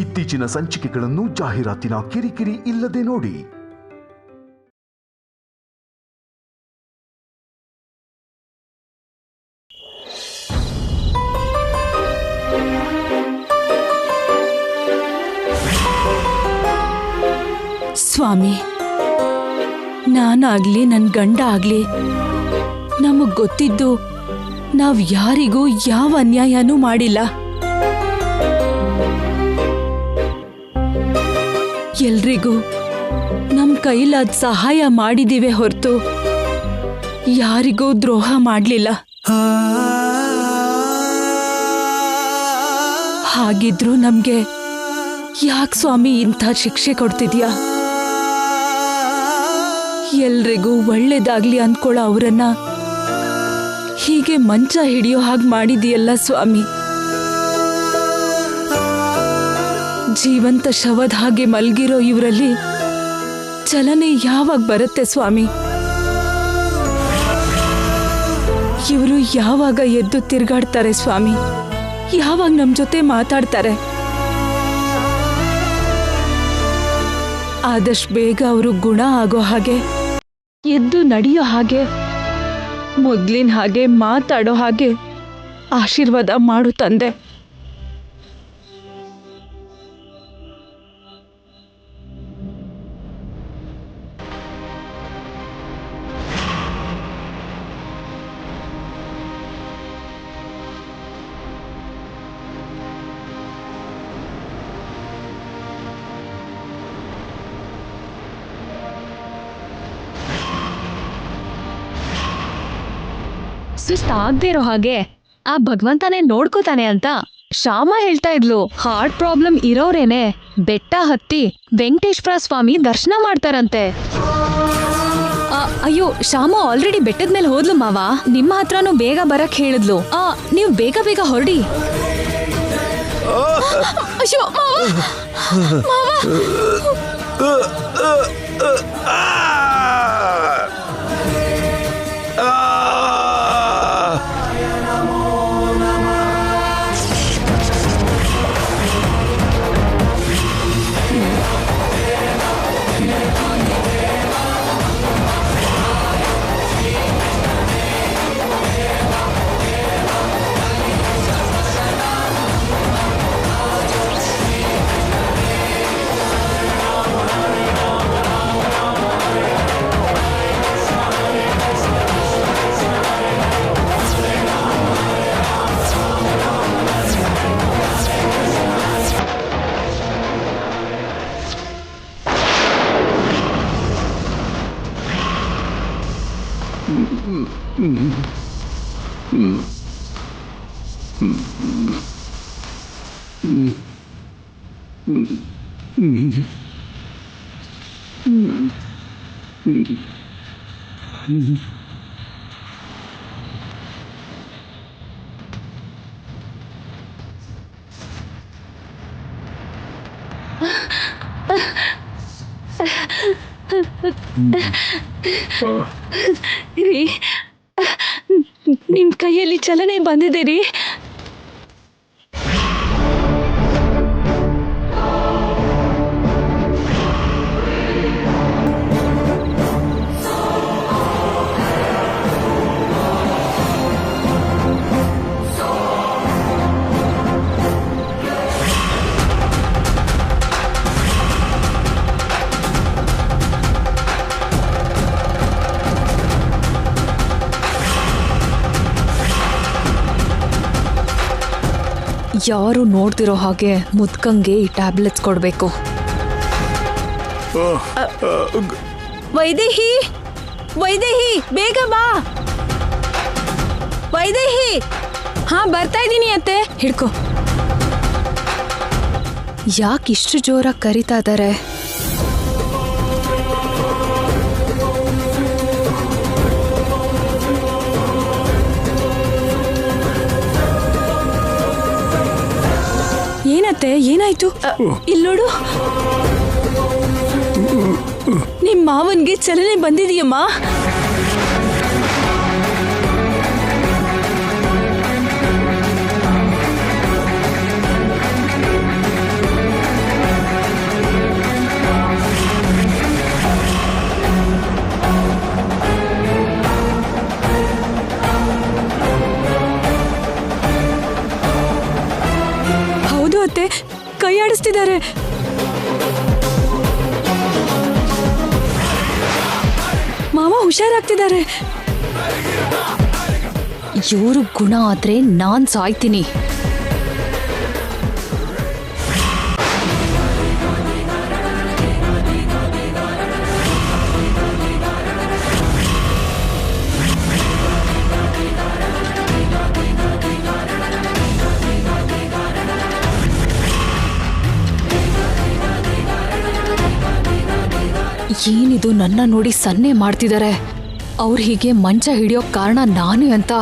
ಇತ್ತೀಚಿನ ಸಂಚಿಕೆಗಳನ್ನು ಜಾಹೀರಾತಿನ ಕಿರಿಕಿರಿ ಇಲ್ಲದೆ ನೋಡಿ. ಸ್ವಾಮಿ, ನಾನಾಗ್ಲಿ ನನ್ ಗಂಡ ಆಗ್ಲಿ ನಮಗ್ ಗೊತ್ತಿದ್ದು ನಾವ್ ಯಾರಿಗೂ ಯಾವ ಅನ್ಯಾಯನೂ ಮಾಡಿಲ್ಲ. ಎಲ್ರಿಗೂ ನಮ್ ಕೈಲಾದ ಸಹಾಯ ಮಾಡಿದಿವೆ ಹೊರತು ಯಾರಿಗೂ ದ್ರೋಹ ಮಾಡ್ಲಿಲ್ಲ. ಹಾಗಿದ್ರು ನಮ್ಗೆ ಯಾಕೆ ಸ್ವಾಮಿ ಇಂಥ ಶಿಕ್ಷೆ ಕೊಡ್ತಿದ್ಯಾ? ಎಲ್ರಿಗೂ ಒಳ್ಳೇದಾಗ್ಲಿ ಅನ್ಕೊಳ್ಳೋ ಅವರನ್ನ ಹೀಗೆ ಮಂಚ ಹಿಡಿಯೋ ಹಾಗೆ ಮಾಡಿದೆಯಲ್ಲ ಸ್ವಾಮಿ. ಜೀವಂತ ಶವದ ಹಾಗೆ ಮಲ್ಗಿರೋ ಇವರಲ್ಲಿ ಚಲನೆ ಯಾವಾಗ ಬರುತ್ತೆ ಸ್ವಾಮಿ? ಇವರು ಯಾವಾಗ ಎದ್ದು ತಿರ್ಗಾಡ್ತಾರೆ ಸ್ವಾಮಿ? ಯಾವಾಗ ನಮ್ ಜೊತೆ ಮಾತಾಡ್ತಾರೆ? ಆದಷ್ಟು ಬೇಗ ಅವರು ಗುಣ ಆಗೋ ಹಾಗೆ, ಎದ್ದು ನಡೆಯೋ ಹಾಗೆ, ಮೊದ್ಲಿನ ಹಾಗೆ ಮಾತಾಡೋ ಹಾಗೆ ಆಶೀರ್ವಾದ ಮಾಡು ತಂದೆ. ಸುಸ್ತಾಗದೇ ಇರೋ ಹಾಗೆ ಆ ಭಗವಂತನೇ ನೋಡ್ಕೋತಾನೆ ಅಂತ ಶ್ಯಾಮ ಹೇಳ್ತಾ ಇದ್ಲು. ಹಾರ್ಟ್ ಪ್ರಾಬ್ಲಮ್ ಇರೋರೇನೆ ಬೆಟ್ಟ ಹತ್ತಿ ವೆಂಕಟೇಶ್ವರ ಸ್ವಾಮಿ ದರ್ಶನ ಮಾಡ್ತಾರಂತೆ. ಅಯ್ಯೋ, ಶ್ಯಾಮ ಆಲ್ರೆಡಿ ಬೆಟ್ಟದ ಮೇಲೆ ಹೋದ್ಲು ಮಾವ. ನಿಮ್ಮ ಹತ್ರನೂ ಬೇಗ ಬರಕ್ ಹೇಳಿದ್ಲು. ನೀವು ಬೇಗ ಬೇಗ ಹೊರಡಿ. ಅಯ್ಯೋ ಮಾವ. ನಿಮ್ ಕೈಯಲ್ಲಿ ಚಲನೆ ಬಂದಿದೆ ರೀ. ಯಾರು ನೋಡ್ತಿರೋ ಹಾಗೆ ಮುದ್ಕಂಗೆ ಈ ಟ್ಯಾಬ್ಲೆಟ್ಸ್ ಕೊಡ್ಬೇಕು. ವೈದೇಹಿ, ವೈದೇಹಿ, ಬೇಗ ಬಾ. ವೈದೇಹಿ. ಹಾ, ಬರ್ತಾ ಇದ್ದೀನಿ ಅತ್ತೆ. ಹಿಡ್ಕೊ. ಯಾಕೆ ಇಷ್ಟು ಜೋರಾಗಿ ಕರಿತಾ ಇದ್ದಾರೆ? ಏನತ್ತೆ, ಏನಾಯ್ತು? ಇಲ್ಲಿ ನೋಡು, ನಿಮ್ ಮಾವನ್ಗೆ ಚಲನೆ ಬಂದಿದೆಯಮ್ಮ. ಕೈ ಆಡಿಸ್ತಿದ್ದಾರೆ. ಮಾವ ಹುಷಾರಾಗ್ತಿದ್ದಾರೆ. ಇವ್ರು ಗುಣ ಆದ್ರೆ ನಾನ್ ಸಾಯ್ತೀನಿ. ಏನಿದು ನನ್ನ ನೋಡಿ ಸನ್ನೆ ಮಾಡ್ತಿದ್ದಾರೆ. ಅವ್ರು ಹೀಗೆ ಮಂಚ ಹಿಡಿಯೋಕ್ ಕಾರಣ ನಾನು ಅಂತ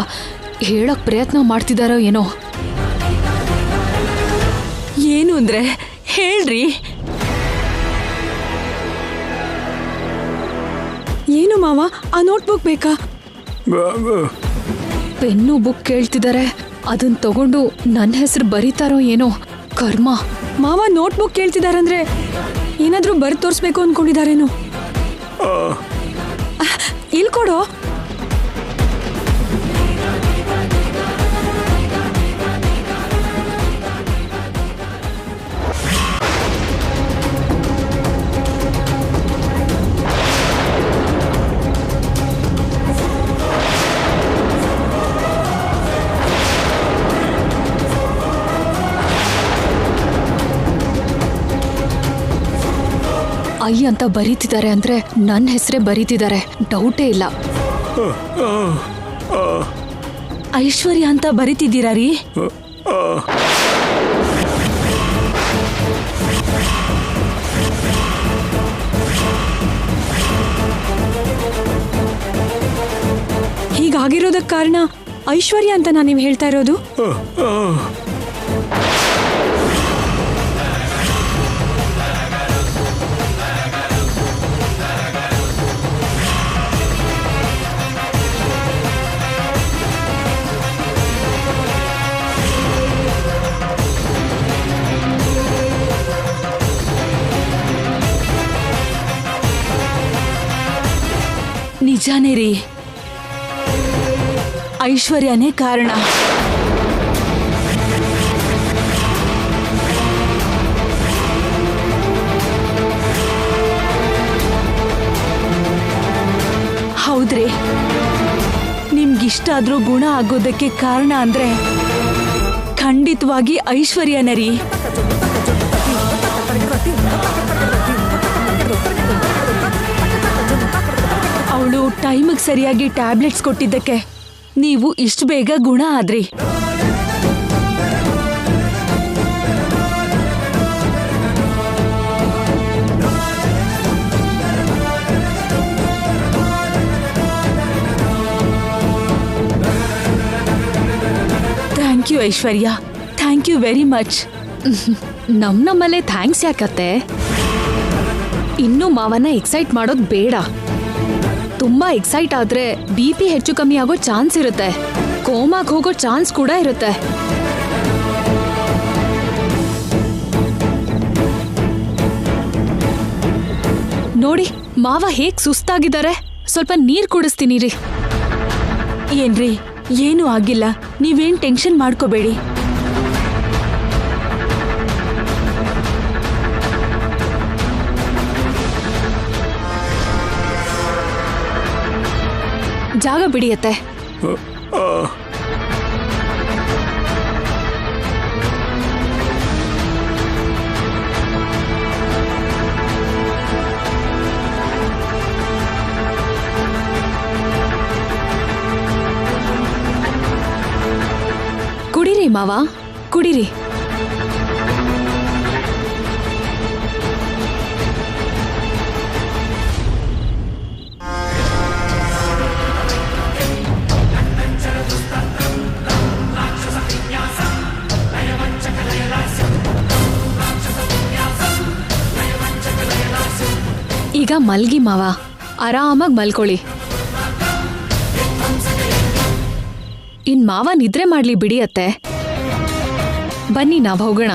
ಹೇಳಕ್ ಪ್ರಯತ್ನ ಮಾಡ್ತಿದಾರೋ ಏನೋ. ಏನು ಅಂದ್ರೆ ಹೇಳ್ರಿ. ಏನು ಮಾವ, ಆ ನೋಟ್ಬುಕ್ ಬೇಕಾ? ಪೆನ್ನು ಬುಕ್ ಕೇಳ್ತಿದ್ದಾರೆ. ಅದನ್ನ ತಗೊಂಡು ನನ್ನ ಹೆಸರು ಬರೀತಾರೋ ಏನೋ. ಕರ್ಮ. ಮಾವ ನೋಟ್ಬುಕ್ ಕೇಳ್ತಿದಾರಂದ್ರೆ ಏನಾದ್ರೂ ಬರೆದು ತೋರಿಸ್ಬೇಕು ಅನ್ಕೊಂಡಿದಾರೇನೋ. ಇಲ್ಲಿ ಕೊಡೋ. ಐ ಅಂತ ಬರೀತಿದ್ದಾರೆ ಅಂದ್ರೆ ನನ್ನ ಹೆಸರೇ ಬರೀತಿದ್ದಾರೆ, ಡೌಟೇ ಇಲ್ಲ. ಐಶ್ವರ್ಯ ಅಂತ ಬರೀತಿದ್ದೀರಾ ರೀ? ಹೀಗಾಗಿರೋದಕ್ಕೆ ಕಾರಣ ಐಶ್ವರ್ಯ ಅಂತ ನೀವು ಹೇಳ್ತಾ ಇರೋದು? ನಿಜಾನೇ ರೀ, ಐಶ್ವರ್ಯನೇ ಕಾರಣ. ಹೌದ್ರಿ, ನಿಮ್ಗಿಷ್ಟ ಆದ್ರೂ ಗುಣ ಆಗೋದಕ್ಕೆ ಕಾರಣ ಅಂದ್ರೆ ಖಂಡಿತವಾಗಿ ಐಶ್ವರ್ಯನ ರೀ. ಅವಳು ಟೈಮಿಗೆ ಸರಿಯಾಗಿ ಟ್ಯಾಬ್ಲೆಟ್ಸ್ ಕೊಟ್ಟಿದ್ದಕ್ಕೆ ನೀವು ಇಷ್ಟು ಬೇಗ ಗುಣ ಆದ್ರಿ. Thank you Aishwarya, thank you very much. ನಮ್ಮಲ್ಲೇ ಥ್ಯಾಂಕ್ಸ್ ಯಾಕತ್ತೆ? ಇನ್ನೂ ಮಾವನ್ನ ಎಕ್ಸೈಟ್ ಮಾಡೋದು ಬೇಡ. ತುಂಬಾ ಎಕ್ಸೈಟ್ ಆದ್ರೆ BP ಹೆಚ್ಚು ಕಮ್ಮಿ ಆಗೋ ಚಾನ್ಸ್ ಇರುತ್ತೆ, ಕೋಮಾಗ್ ಹೋಗೋ ಚಾನ್ಸ್ ಕೂಡ ಇರುತ್ತೆ. ನೋಡಿ ಮಾವ ಹೇಗ್ ಸುಸ್ತಾಗಿದ್ದಾರೆ. ಸ್ವಲ್ಪ ನೀರ್ ಕುಡಿಸ್ತೀನಿ ರೀ. ಏನ್ರಿ, ಏನೂ ಆಗಿಲ್ಲ, ನೀವೇನ್ ಟೆನ್ಷನ್ ಮಾಡ್ಕೋಬೇಡಿ. ಜಾಗ ಬಿಡಿಯತ್ತೆ. ಕುಡಿರಿ ಮಾವ, ಕುಡಿರಿ. ಈಗ ಮಲ್ಗಿ ಮಾವ, ಆರಾಮಾಗಿ ಮಲ್ಕೊಳ್ಳಿ. ಇನ್ ಮಾವ ನಿದ್ರೆ ಮಾಡ್ಲಿ ಬಿಡಿಯತ್ತೆ. ಬನ್ನಿ ನಾವ್ ಹೋಗೋಣ.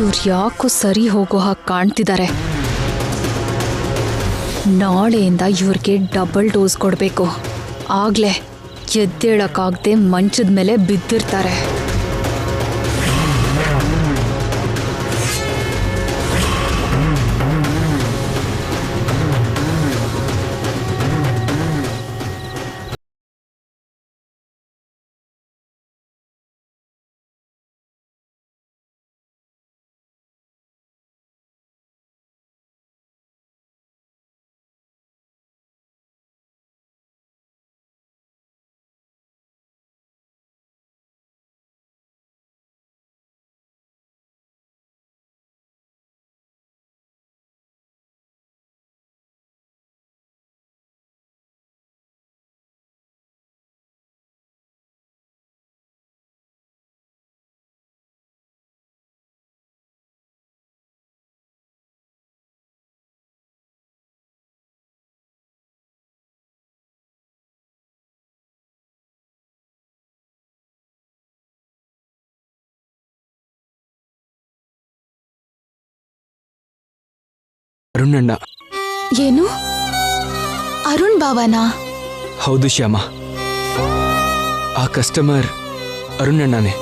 ಇವ್ರು ಯಾಕೋ ಸರಿ ಹೋಗೋ ಹಾಗೆ ಕಾಣ್ತಿದ್ದಾರೆ. ನಾಳೆಯಿಂದ ಇವ್ರಿಗೆ ಡಬಲ್ ಡೋಸ್ ಕೊಡಬೇಕು. ಆಗ್ಲೇ ಎದ್ದೇಳಕ್ಕಾಗದೆ ಮಂಚದ ಮೇಲೆ ಬಿದ್ದಿರ್ತಾರೆ. ಅರುಣಣ್ಣ. ಏನು? ಅರುಣ್ ಬಾವನಾ? ಹೌದು ಶ್ಯಾಮ, ಆ ಕಸ್ಟಮರ್ ಅರುಣಣ್ಣನೇ.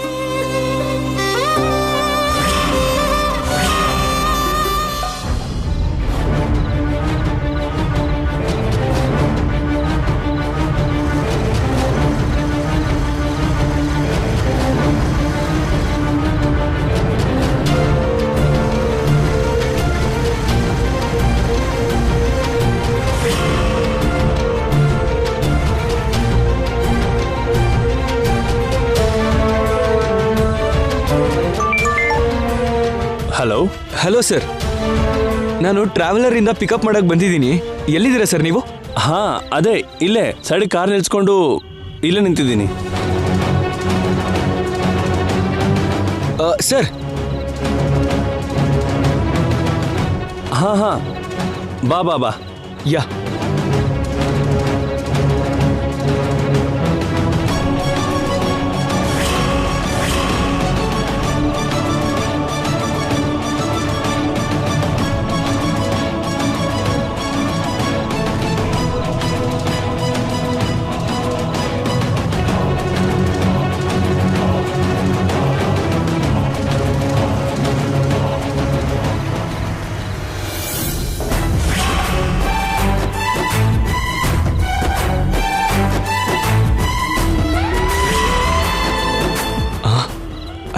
ಹಲೋ. ಹಲೋ ಸರ್, ನಾನು ಟ್ರಾವೆಲರ್ ಇಂದ ಪಿಕಪ್ ಮಾಡಕ್ ಬಂದಿದ್ದೀನಿ. ಎಲ್ಲಿದ್ದೀರಾ ಸರ್ ನೀವು? ಹಾ, ಅದೇ ಇಲ್ಲೇ ಸೈಡ್ ಕಾರ್ ನಿಲ್ಸ್ಕೊಂಡು ಇಲ್ಲೇ ನಿಂತಿದ್ದೀನಿ. ಸರ್. ಹಾ, ಬಾ ಬಾ ಬಾ. ಯಾ.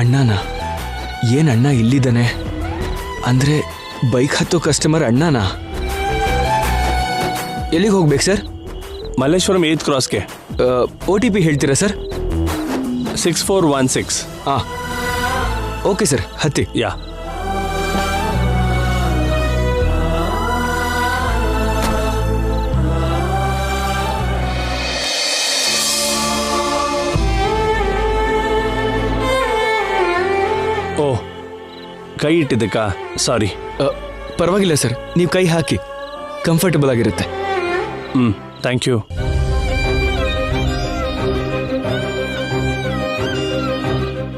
ಅಣ್ಣನ? ಏನ್ ಅಣ್ಣ ಇಲ್ಲಿದ್ದಾನೆ? ಅಂದ್ರೆ ಬೈಕ್ ಹತ್ತೋ ಕಸ್ಟಮರ್ ಅಣ್ಣನ? ಎಲ್ಲಿಗೆ ಹೋಗ್ಬೇಕು ಸರ್? ಮಲ್ಲೇಶ್ವರಂ 8th ಕ್ರಾಸ್ಗೆ. OTP ಹೇಳ್ತೀರಾ ಸರ್? 6416. ಓಕೆ ಸರ್, ಹತ್ತಿ. ಯಾ. ಓ, ಕೈ ಇಟ್ಟಿದ್ದಕ್ಕ ಸಾರಿ. ಪರವಾಗಿಲ್ಲ ಸರ್, ನೀವು ಕೈ ಹಾಕಿ, ಕಂಫರ್ಟಬಲ್ ಆಗಿರುತ್ತೆ. Thank you.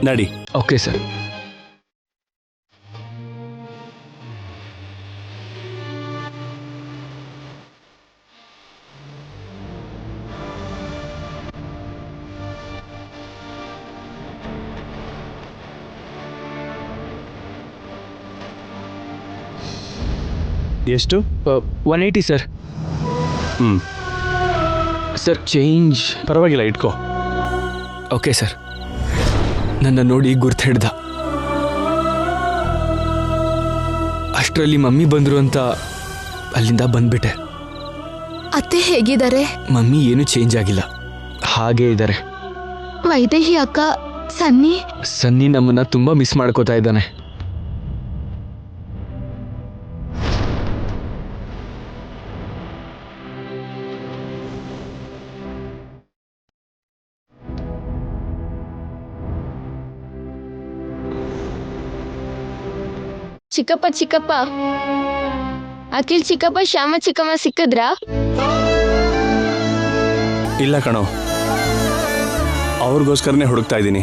ನಡಿ. Okay sir. ಎಷ್ಟು? 180 ಸರ್. Hmm, sir change. ಪರವಾಗಿಲ್ಲ, ಇಟ್ಕೋ. Okay sir. ನನ್ನ ನೋಡಿ ಗುರ್ತು ಹಿಡ್ದ. ಅಷ್ಟರಲ್ಲಿ ಮಮ್ಮಿ ಬಂದ್ರು ಅಂತ ಅಲ್ಲಿಂದ ಬಂದ್ಬಿಟ್ಟೆ. ಅತ್ತೆ ಹೇಗಿದ್ದಾರೆ? ಮಮ್ಮಿ ಏನು ಚೇಂಜ್ ಆಗಿಲ್ಲ, ಹಾಗೇ ಇದ್ದಾರೆ. ವೈದೇಹಿ ಅಕ್ಕ, ಸನ್ನಿ ನಮ್ಮನ್ನ ತುಂಬಾ ಮಿಸ್ ಮಾಡ್ಕೋತಾ ಇದ್ದಾನೆ. ಚಿಕ್ಕಪ್ಪ ಅಖಿಲ್ ಚಿಕ್ಕಪ್ಪ, ಶ್ಯಾಮ ಚಿಕ್ಕಮ್ಮ ಸಿಕ್ಕಿದ್ರಾ? ಇಲ್ಲ ಕಣೋ, ಅವ್ರಿಗೋಸ್ಕರನೇ ಹುಡುಕ್ತಾ ಇದ್ದೀನಿ.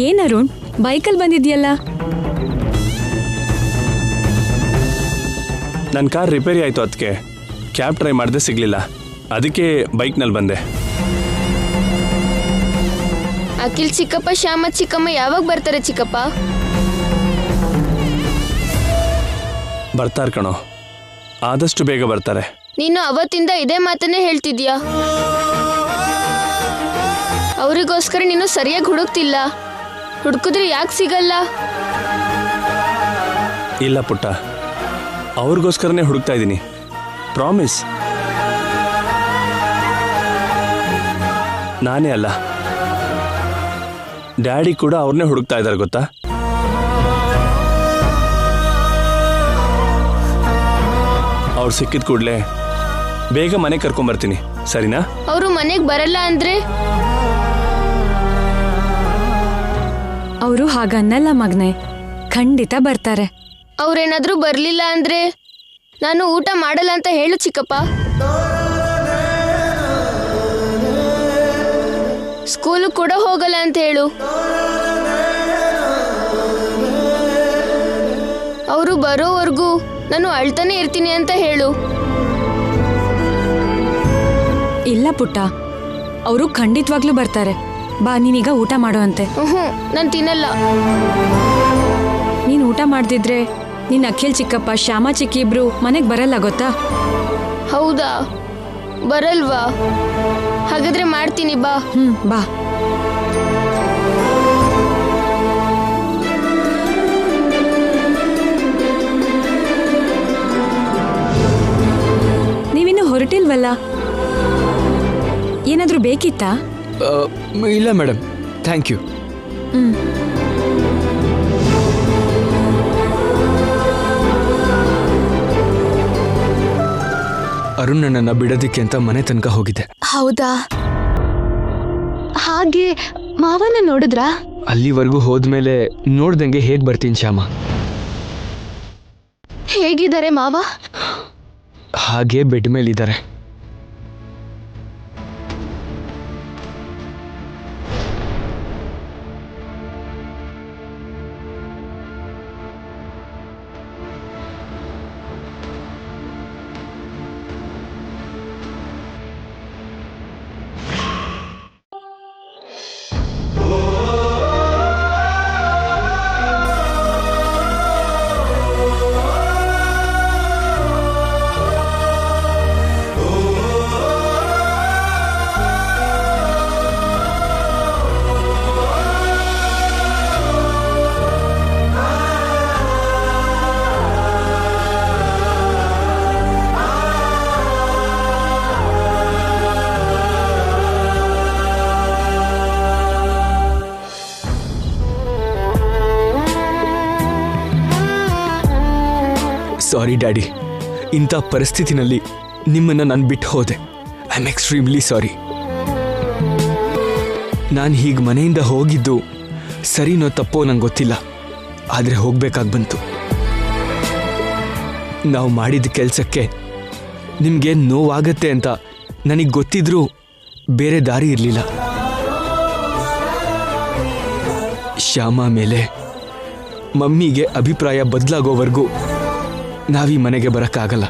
ಏನ್ ಅರುಣ್ ಬೈಕಲ್ಲಿ ಬಂದಿದ್ಯಲ್ಲ? ನನ್ನ ಕಾರ್ ರಿಪೇರಿ ಆಯಿತು, ಅದಕ್ಕೆ ಕ್ಯಾಬ್ ಟ್ರೈ ಮಾಡಿದೆ, ಸಿಗಲಿಲ್ಲ. ಅದಕ್ಕೆ ಬೈಕ್ನಲ್ಲಿ ಬಂದೆ. ಅಖಿಲ್ ಚಿಕ್ಕಪ್ಪ ಶ್ಯಾಮ ಚಿಕ್ಕಮ್ಮ ಯಾವಾಗ ಬರ್ತಾರೆ ಚಿಕ್ಕಪ್ಪ? ಬರ್ತಾರೆ ಕಣೋ, ಆದಷ್ಟು ಬೇಗ ಬರ್ತಾರೆ. ನೀನು ಅವತ್ತಿಂದ ಇದೇ ಮಾತನ್ನೇ ಹೇಳ್ತಿದ್ಯಾ. ಅವರಿಗೋಸ್ಕರ ನೀನು ಸರಿಯಾಗಿ ಹುಡುಕ್ತಿಲ್ಲ. ಹುಡುಕಿದ್ರೆ ಯಾಕೆ ಸಿಗಲ್ಲ? ಇಲ್ಲ ಪುಟ್ಟ, ಅವ್ರಿಗೋಸ್ಕರನೇ ಹುಡುಕ್ತಾ ಇದ್ದೀನಿ, ಪ್ರಾಮಿಸ್. ನಾನೇ ಅಲ್ಲ, ಡ್ಯಾಡಿ ಕೂಡ ಅವ್ರನ್ನೇ ಹುಡುಕ್ತಾ ಇದ್ದಾರೆ ಗೊತ್ತಾ. ಅವ್ರು ಸಿಕ್ಕಿದ ಕೂಡಲೇ ಬೇಗ ಮನೆ ಕರ್ಕೊಂಬರ್ತೀನಿ, ಸರಿನಾ? ಅವರು ಮನೆಗೆ ಬರಲ್ಲ ಅಂದ್ರೆ? ಅವರು ಹಾಗನ್ನಲ್ಲ ಮಗ್ನೆ, ಖಂಡಿತ ಬರ್ತಾರೆ. ಅವ್ರೇನಾದ್ರೂ ಬರ್ಲಿಲ್ಲ ಅಂದ್ರೆ ನಾನು ಊಟ ಮಾಡಲ್ಲ ಅಂತ ಹೇಳು ಚಿಕ್ಕಪ್ಪ. ಸ್ಕೂಲು ಕೂಡ ಹೋಗಲ್ಲ ಅಂತ ಹೇಳು. ಅವರು ಬರೋವರೆಗೂ ನಾನು ಅಳ್ತಾನೆ ಇರ್ತೀನಿ ಅಂತ ಹೇಳು. ಇಲ್ಲ ಪುಟ್ಟ, ಅವರು ಖಂಡಿತವಾಗ್ಲೂ ಬರ್ತಾರೆ. ಬಾ, ನೀನೀಗ ಊಟ ಮಾಡುವಂತೆ. ನಾನು ತಿನ್ನಲ್ಲ. ನೀನು ಊಟ ಮಾಡ್ದಿದ್ರೆ ನಿನ್ನ ಅಖಿಲ್ ಚಿಕ್ಕಪ್ಪ ಶ್ಯಾಮ ಚಿಕ್ಕಿ ಇಬ್ರು ಮನೆಗೆ ಬರಲ್ಲ ಗೊತ್ತಾ. ಹೌದಾ? ಬರಲ್ವಾ? ಹಾಗಾದ್ರೆ ಮಾಡ್ತೀನಿ, ಬಾ. ಬಾ. ನೀವಿನ್ನು ಹೊರಟಿಲ್ವಲ್ಲ? ಏನಾದ್ರೂ ಬೇಕಿತ್ತಾ? ಇಲ್ಲ ಮೇಡಮ್, ಥ್ಯಾಂಕ್ ಯು. ಅರುಣ್ ನನ್ನನ್ನು ಬಿಡೋದಿಕ್ಕೆ ಅಂತ ಮನೆ ತನಕ ಹೋಗಿದ್ದೆ. ಹೌದಾ? ಹಾಗೆ ಮಾವನ ನೋಡಿದ್ರಾ? ಅಲ್ಲಿವರೆಗೂ ಹೋದ್ಮೇಲೆ ನೋಡ್ದಂಗೆ ಹೇಗೆ ಬರ್ತೀನಿ ಶ್ಯಾಮ? ಹೇಗಿದ್ದಾರೆ ಮಾವ? ಹಾಗೆ ಬೆಡ್ ಮೇಲಿದ್ದಾರೆ. ಸಾರಿ ಡ್ಯಾಡಿ, ಇಂಥ ಪರಿಸ್ಥಿತಿನಲ್ಲಿ ನಿಮ್ಮನ್ನು ನಾನು ಬಿಟ್ಟು ಹೋದೆ. I am extremely sorry. ನಾನು ಹೀಗೆ ಮನೆಯಿಂದ ಹೋಗಿದ್ದು ಸರಿನೋ ತಪ್ಪೋ ನಂಗೆ ಗೊತ್ತಿಲ್ಲ, ಆದರೆ ಹೋಗ್ಬೇಕಾಗಿ ಬಂತು. ನಾವು ಮಾಡಿದ ಕೆಲಸಕ್ಕೆ ನಿಮಗೆ ನೋವಾಗತ್ತೆ ಅಂತ ನನಗೆ ಗೊತ್ತಿದ್ರೂ ಬೇರೆ ದಾರಿ ಇರಲಿಲ್ಲ. ಶ್ಯಾಮ ಮೇಲೆ ಮಮ್ಮಿಗೆ ಅಭಿಪ್ರಾಯ ಬದಲಾಗೋವರೆಗೂ ನಾವೀ ಮನೆಗೆ ಬರೋಕ್ಕಾಗಲ್ಲ.